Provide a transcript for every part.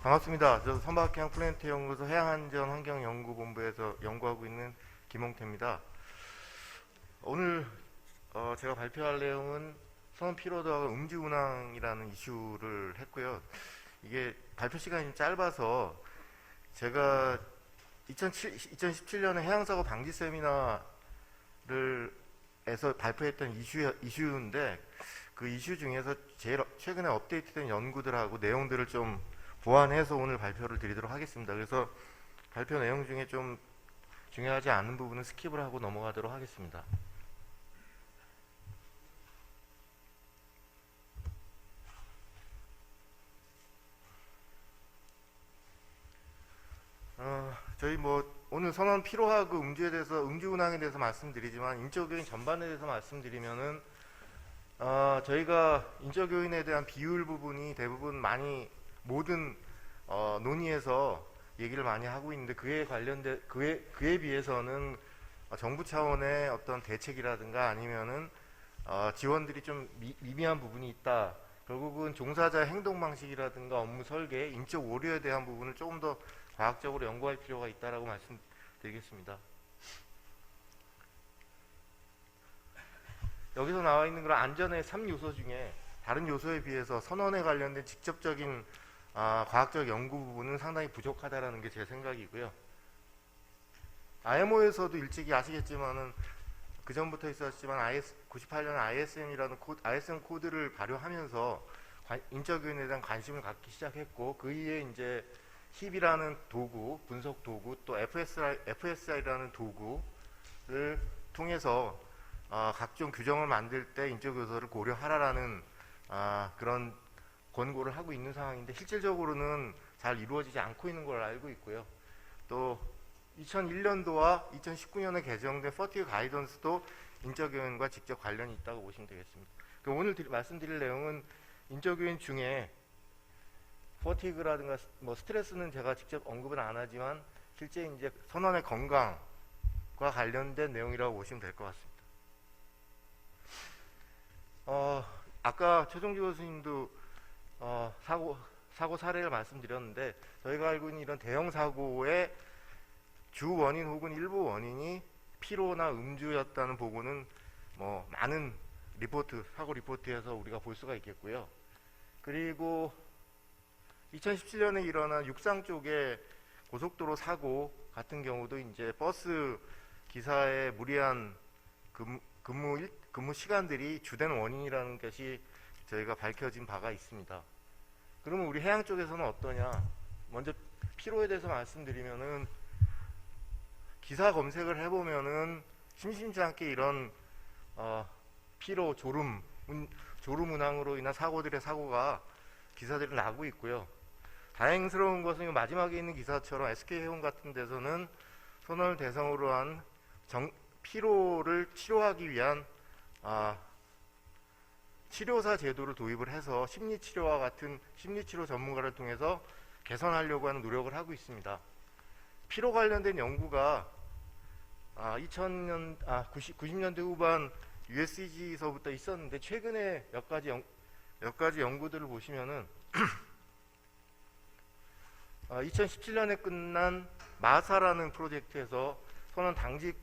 반갑습니다. 저 선박해양 플래니트 연구소 해양안전환경연구본부에서 연구하고 있는 김홍태입니다. 오늘 제가 발표할 내용은 선원 피로도하고 음주운항이라는 이슈를 했고요. 이게 발표 시간이 좀 짧아서 제가 2017년에 해양사고 방지 세미나를 에서 발표했던 이슈인데 그 이슈 중에서 제일 최근에 업데이트된 연구들하고 내용들을 좀 보완해서 오늘 발표를 드리도록 하겠습니다. 그래서 발표 내용 중에 좀 중요하지 않은 부분은 스킵을 하고 넘어가도록 하겠습니다. 저희 오늘 선원 피로하고 음주에 대해서 음주운항에 대해서 말씀드리지만 인적요인 전반에 대해서 말씀드리면은 저희가 인적요인에 대한 비율 부분이 대부분 많이 모든 논의에서 얘기를 많이 하고 있는데 그에 비해서는 정부 차원의 어떤 대책이라든가 아니면은 지원들이 좀 미미한 부분이 있다. 결국은 종사자의 행동 방식이라든가 업무 설계, 인적 오류에 대한 부분을 조금 더 과학적으로 연구할 필요가 있다라고 말씀드리겠습니다. 여기서 나와 있는 그런 안전의 3요소 중에 다른 요소에 비해서 선원에 관련된 직접적인 과학적 연구 부분은 상당히 부족하다라는 게 제 생각이고요. IMO에서도 일찍이 아시겠지만은 그 전부터 있었지만 98년 ISM 코드를 발효하면서 인적요인에 대한 관심을 갖기 시작했고 그 이후에 이제 HIP이라는 도구, 분석 도구, 또 FSI라는 도구를 통해서 각종 규정을 만들 때 인적 요소를 고려하라라는 그런 권고를 하고 있는 상황인데 실질적으로는 잘 이루어지지 않고 있는 걸 알고 있고요. 또 2001년도와 2019년에 개정된 퍼티그 가이던스도 인적요인과 직접 관련이 있다고 보시면 되겠습니다. 오늘 말씀드릴 내용은 인적요인 중에 퍼티그라든가 스트레스는 제가 직접 언급은 안 하지만 실제 이제 선원의 건강과 관련된 내용이라고 보시면 될 것 같습니다. 아까 최종주 교수님도 사고 사례를 말씀드렸는데 저희가 알고 있는 이런 대형 사고의 주 원인 혹은 일부 원인이 피로나 음주였다는 보고는 많은 사고 리포트에서 우리가 볼 수가 있겠고요. 그리고 2017년에 일어난 육상 쪽의 고속도로 사고 같은 경우도 이제 버스 기사의 무리한 근무 시간들이 주된 원인이라는 것이 저희가 밝혀진 바가 있습니다. 그러면 우리 해양 쪽에서는 어떠냐? 먼저 피로에 대해서 말씀드리면은 기사 검색을 해보면은 심심치 않게 이런 피로, 졸음운항으로 인한 사고가 기사들이 나고 있고요. 다행스러운 것은 마지막에 있는 기사처럼 SK해운 같은 데서는 선원을 대상으로 한 피로를 치료하기 위한 치료사 제도를 도입을 해서 심리치료와 같은 심리치료 전문가를 통해서 개선하려고 하는 노력을 하고 있습니다. 피로 관련된 연구가 90년대 후반 USCG서부터 있었는데 최근에 몇 가지 연구들을 보시면은 2017년에 끝난 마사라는 프로젝트에서 선원 당직,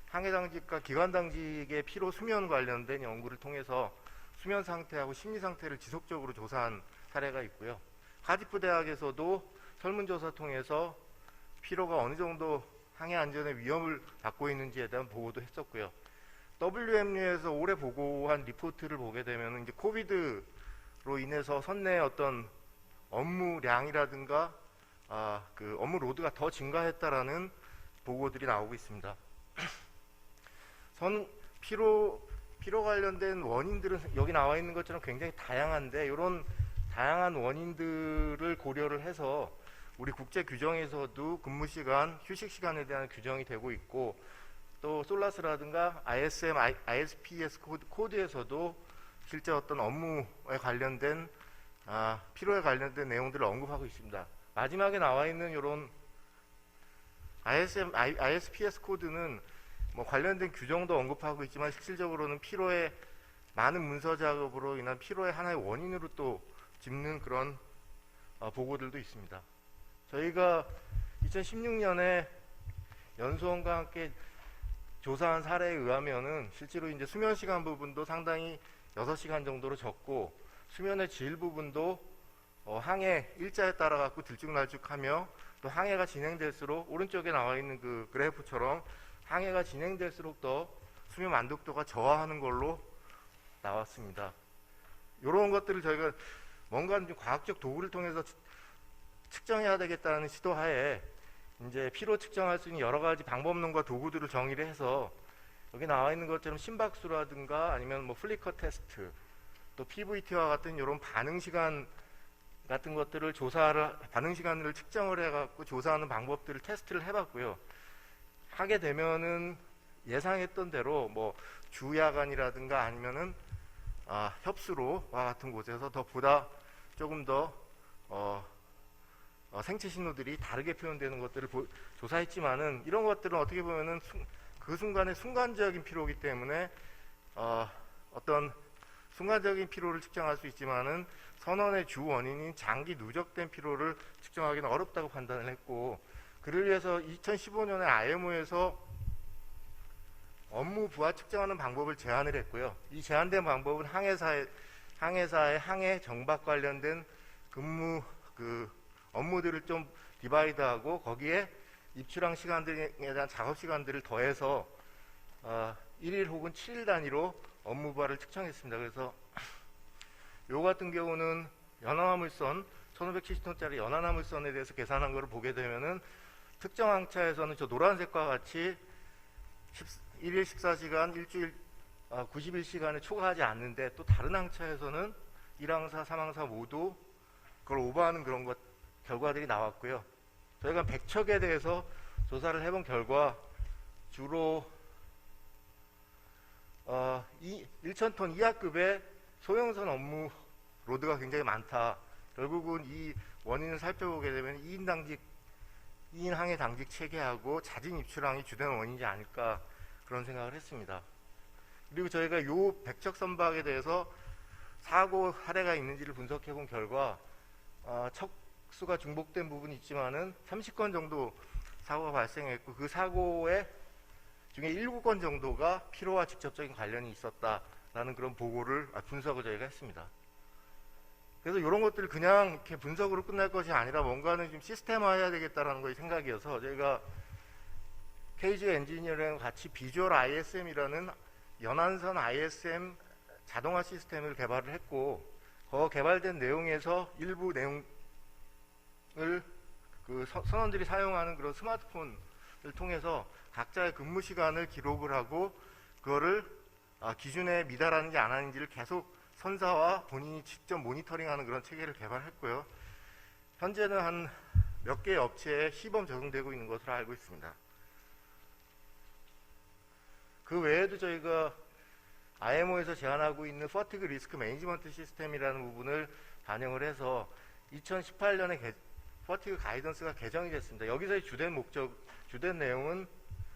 항해 당직과 기관 당직의 피로 수면 관련된 연구를 통해서 수면 상태하고 심리 상태를 지속적으로 조사한 사례가 있고요. 카디프 대학에서도 설문조사 통해서 피로가 어느 정도 항해 안전에 위험을 받고 있는지에 대한 보고도 했었고요. WMU에서 올해 보고한 리포트를 보게 되면 이제 코비드로 인해서 선내의 어떤 업무량이라든가 그 업무 로드가 더 증가했다라는 보고들이 나오고 있습니다. 피로 관련된 원인들은 여기 나와 있는 것처럼 굉장히 다양한데 이런 다양한 원인들을 고려를 해서 우리 국제 규정에서도 근무 시간, 휴식 시간에 대한 규정이 되고 있고 또 솔라스라든가 ISM, ISPS 코드에서도 실제 어떤 업무에 관련된 피로에 관련된 내용들을 언급하고 있습니다. 마지막에 나와 있는 이런 ISPS 코드는 관련된 규정도 언급하고 있지만 실질적으로는 피로의 많은 문서 작업으로 인한 피로의 하나의 원인으로 또 짚는 그런 보고들도 있습니다. 저희가 2016년에 연수원과 함께 조사한 사례에 의하면은 실제로 이제 수면 시간 부분도 상당히 6시간 정도로 적고 수면의 질 부분도 항해 일자에 따라 갖고 들쭉날쭉하며 또 항해가 진행될수록 오른쪽에 나와 있는 그 그래프처럼 항해가 진행될수록 더 수면 만족도가 저하하는 걸로 나왔습니다. 이런 것들을 저희가 뭔가 좀 과학적 도구를 통해서 측정해야 되겠다는 시도하에 이제 피로 측정할 수 있는 여러 가지 방법론과 도구들을 정의를 해서 여기 나와 있는 것처럼 심박수라든가 아니면 뭐 플리커 테스트 또 PVT와 같은 이런 반응 시간 같은 것들을 반응 시간을 측정을 해갖고 조사하는 방법들을 테스트를 해봤고요. 하게 되면은 예상했던 대로 뭐 주야간이라든가 아니면은 협수로와 같은 곳에서 보다 조금 더 생체 신호들이 다르게 표현되는 것들을 조사했지만은 이런 것들은 어떻게 보면은 그 순간의 순간적인 피로이기 때문에 어떤 순간적인 피로를 측정할 수 있지만은 선원의 주 원인인 장기 누적된 피로를 측정하기는 어렵다고 판단을 했고, 그를 위해서 2015년에 IMO에서 업무 부하 측정하는 방법을 제안을 했고요. 이 제안된 방법은 항해사의 항해 정박 관련된 근무 업무들을 좀 디바이드하고 거기에 입출항 시간들에 대한 작업 시간들을 더해서 1일 혹은 7일 단위로 업무 부하를 측정했습니다. 그래서 요 같은 경우는 연안화물선 1570톤짜리 연안화물선에 대해서 계산한 것을 보게 되면은 특정 항차에서는 저 노란색과 같이 1일 14시간 일주일 91시간을 초과하지 않는데, 또 다른 항차에서는 1항사 3항사 모두 그걸 오버하는 그런 결과들이 나왔고요. 저희가 100척에 대해서 조사를 해본 결과 주로 1,000톤 이하급의 소형선 업무 로드가 굉장히 많다. 결국은 이 원인을 살펴보게 되면 2인 항해 당직 체계하고 잦은 입출항이 주된 원인이지 않을까 그런 생각을 했습니다. 그리고 저희가 요 100척 선박에 대해서 사고 사례가 있는지를 분석해 본 결과 척수가 중복된 부분이 있지만은 30건 정도 사고가 발생했고, 그 사고의 중에 7건 정도가 피로와 직접적인 관련이 있었다라는 그런 분석을 저희가 했습니다. 그래서 이런 것들을 그냥 이렇게 분석으로 끝날 것이 아니라 뭔가는 좀 시스템화해야 되겠다라는 것이 생각이어서 저희가 KG 엔지니어링과 같이 비주얼 ISM이라는 연안선 ISM 자동화 시스템을 개발을 했고, 개발된 내용에서 일부 내용을 선원들이 사용하는 그런 스마트폰을 통해서 각자의 근무 시간을 기록을 하고 그거를 기준에 미달하는지 안 하는지를 계속 선사와 본인이 직접 모니터링하는 그런 체계를 개발했고요. 현재는 한 몇 개의 업체에 시범 적용되고 있는 것으로 알고 있습니다. 그 외에도 저희가 IMO에서 제안하고 있는 퍼티그 리스크 매니지먼트 시스템이라는 부분을 반영을 해서 2018년에 퍼티그 가이던스가 개정이 됐습니다. 여기서의 주된 내용은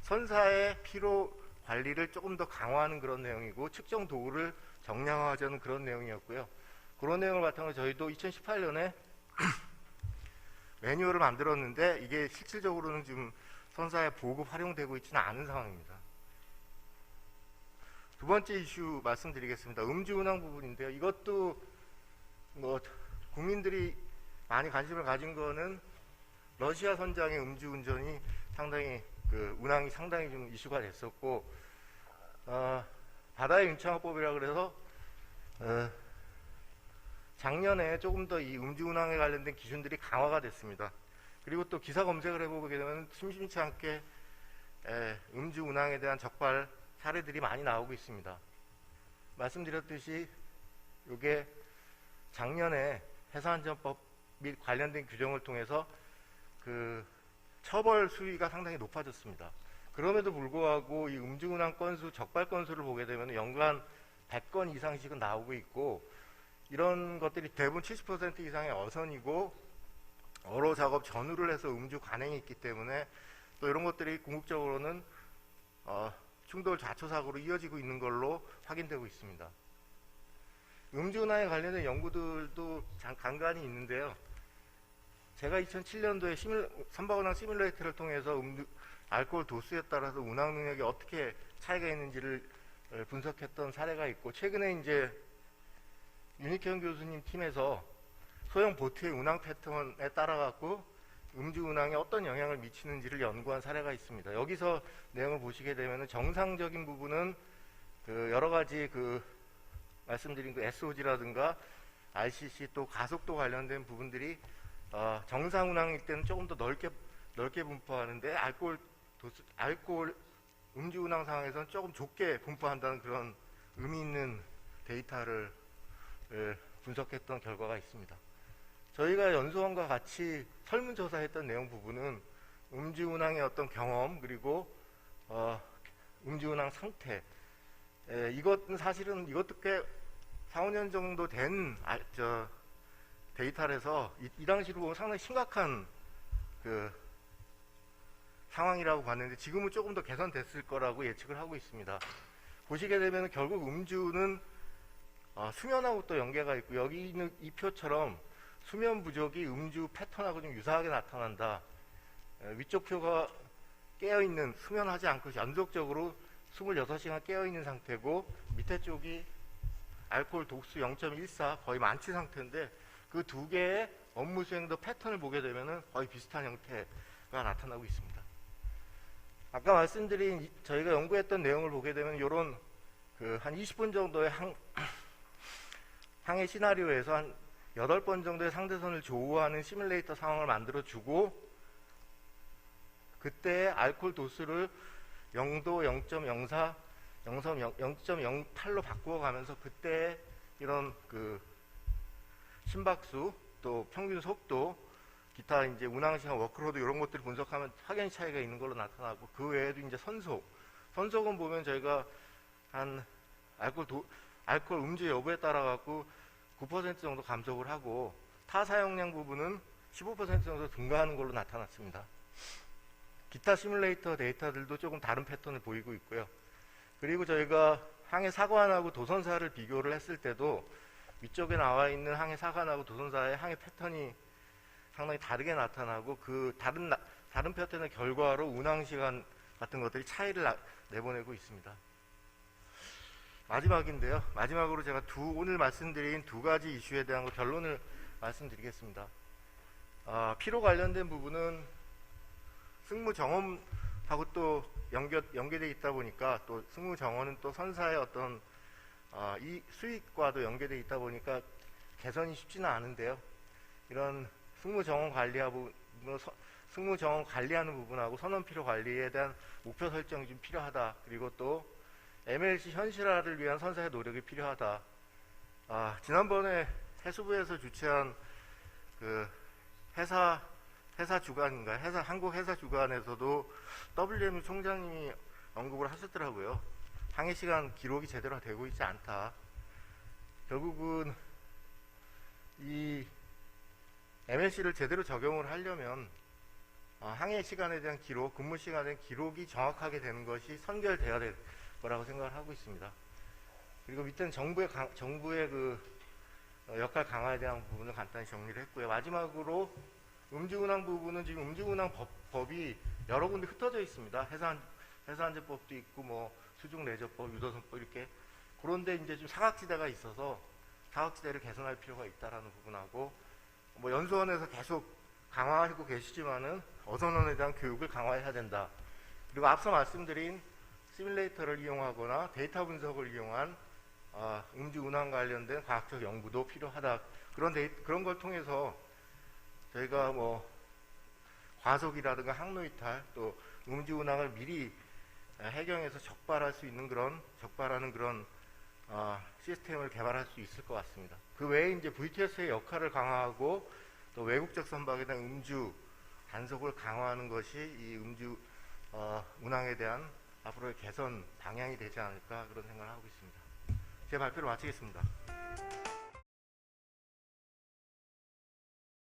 선사의 피로 관리를 조금 더 강화하는 그런 내용이고 측정 도구를 정량화하자는 그런 내용이었고요. 그런 내용을 바탕으로 저희도 2018년에 매뉴얼을 만들었는데 이게 실질적으로는 지금 선사에 보급 활용되고 있지는 않은 상황입니다. 두 번째 이슈 말씀드리겠습니다. 음주운항 부분인데요. 이것도 뭐 국민들이 많이 관심을 가진 거는 러시아 선장의 음주운전이 상당히 운항이 상당히 좀 이슈가 됐었고, 바다의 윤창호법이라 그래서 작년에 조금 더 이 음주운항에 관련된 기준들이 강화가 됐습니다. 그리고 또 기사 검색을 해보게 되면 심심치 않게 음주운항에 대한 적발 사례들이 많이 나오고 있습니다. 말씀드렸듯이 이게 작년에 해상안전법 및 관련된 규정을 통해서 처벌 수위가 상당히 높아졌습니다. 그럼에도 불구하고 이 음주운항 건수, 적발 건수를 보게 되면 연간 100건 이상씩은 나오고 있고, 이런 것들이 대부분 70% 이상의 어선이고 어로 작업 전후를 해서 음주 관행이 있기 때문에 또 이런 것들이 궁극적으로는 충돌 좌초 사고로 이어지고 있는 걸로 확인되고 있습니다. 음주운항에 관련된 연구들도 간간히 있는데요. 제가 2007년도에 선박운항 시뮬레이터를 통해서 알코올 도수에 따라서 운항 능력이 어떻게 차이가 있는지를 분석했던 사례가 있고, 최근에 이제 윤익현 교수님 팀에서 소형 보트의 운항 패턴에 따라 갖고 음주 운항에 어떤 영향을 미치는지를 연구한 사례가 있습니다. 여기서 내용을 보시게 되면 정상적인 부분은 그 여러 가지 그 말씀드린 그 SOG라든가 RCC 또 가속도 관련된 부분들이 정상 운항일 때는 조금 더 넓게 분포하는데 알코올 음주 운항 상황에서는 조금 좁게 분포한다는 그런 의미 있는 데이터를 분석했던 결과가 있습니다. 저희가 연수원과 같이 설문조사했던 내용 부분은 음주운항의 어떤 경험, 그리고 음주운항 상태, 이것도 꽤 4, 5년 정도 된 데이터라서 이 당시로 보면 상당히 심각한 그 상황이라고 봤는데, 지금은 조금 더 개선됐을 거라고 예측을 하고 있습니다. 보시게 되면 결국 음주는 수면하고 또 연계가 있고, 여기 있는 이 표처럼 수면 부족이 음주 패턴하고 좀 유사하게 나타난다. 위쪽 표가 깨어있는, 수면하지 않고 연속적으로 26시간 깨어있는 상태고, 밑에 쪽이 알코올 독수 0.14 거의 만취 상태인데, 그 두 개의 업무 수행도 패턴을 보게 되면 거의 비슷한 형태가 나타나고 있습니다. 아까 말씀드린 저희가 연구했던 내용을 보게 되면 이런 한 20분 정도의 항해 시나리오에서 한 8번 정도의 상대선을 조우하는 시뮬레이터 상황을 만들어 주고, 그때 알코올 도수를 0도, 0.04, 0.08로 바꾸어 가면서 그때 이런 그 심박수, 또 평균 속도, 기타 이제 운항시간, 워크로드 이런 것들을 분석하면 확연히 차이가 있는 걸로 나타나고, 그 외에도 이제 선속은 보면 저희가 한 알코올 음주 여부에 따라 갖고 9% 정도 감속을 하고, 타 사용량 부분은 15% 정도 증가하는 걸로 나타났습니다. 기타 시뮬레이터 데이터들도 조금 다른 패턴을 보이고 있고요. 그리고 저희가 항해 사관하고 도선사를 비교를 했을 때도 위쪽에 나와 있는 항해 사관하고 도선사의 항해 패턴이 상당히 다르게 나타나고, 그 다른 패턴의 결과로 운항 시간 같은 것들이 차이를 내보내고 있습니다. 마지막인데요. 마지막으로 제가 오늘 말씀드린 두 가지 이슈에 대한 결론을 말씀드리겠습니다. 피로 관련된 부분은 승무 정원하고 또 연계되어 있다 보니까, 또 승무 정원은 또 선사의 어떤 이 수익과도 연계되어 있다 보니까 개선이 쉽지는 않은데요. 이런 승무 정원 관리하는 부분하고 선원 피로 관리에 대한 목표 설정이 좀 필요하다. 그리고 또 MLC 현실화를 위한 선사의 노력이 필요하다. 지난번에 해수부에서 주최한 그 회사 주간인가, 한국 회사 주간에서도 WMU 총장님이 언급을 하셨더라고요. 항해 시간 기록이 제대로 되고 있지 않다. 결국은 이 MLC를 제대로 적용을 하려면 항해 시간에 대한 기록, 근무 시간에 대한 기록이 정확하게 되는 것이 선결돼야 될 거라고 생각을 하고 있습니다. 그리고 밑에는 정부의 그 역할 강화에 대한 부분을 간단히 정리를 했고요. 마지막으로 음주운항 부분은 지금 음주운항 법이 여러 군데 흩어져 있습니다. 해사안전법도 있고, 뭐 수중레저법, 유도선법 이렇게. 그런데 이제 좀 사각지대가 있어서 사각지대를 개선할 필요가 있다라는 부분하고, 뭐 연수원에서 계속 강화하고 계시지만은 어선원에 대한 교육을 강화해야 된다. 그리고 앞서 말씀드린 시뮬레이터를 이용하거나 데이터 분석을 이용한 음주 운항 관련된 과학적 연구도 필요하다. 그런 걸 통해서 저희가 뭐 과속이라든가 항로 이탈, 또 음주 운항을 미리 해경에서 적발하는 그런 시스템을 개발할 수 있을 것 같습니다. 그 외에 이제 VTS의 역할을 강화하고, 또 외국적 선박에 대한 음주 단속을 강화하는 것이 이 음주 운항에 대한 앞으로의 개선 방향이 되지 않을까, 그런 생각을 하고 있습니다. 제 발표를 마치겠습니다.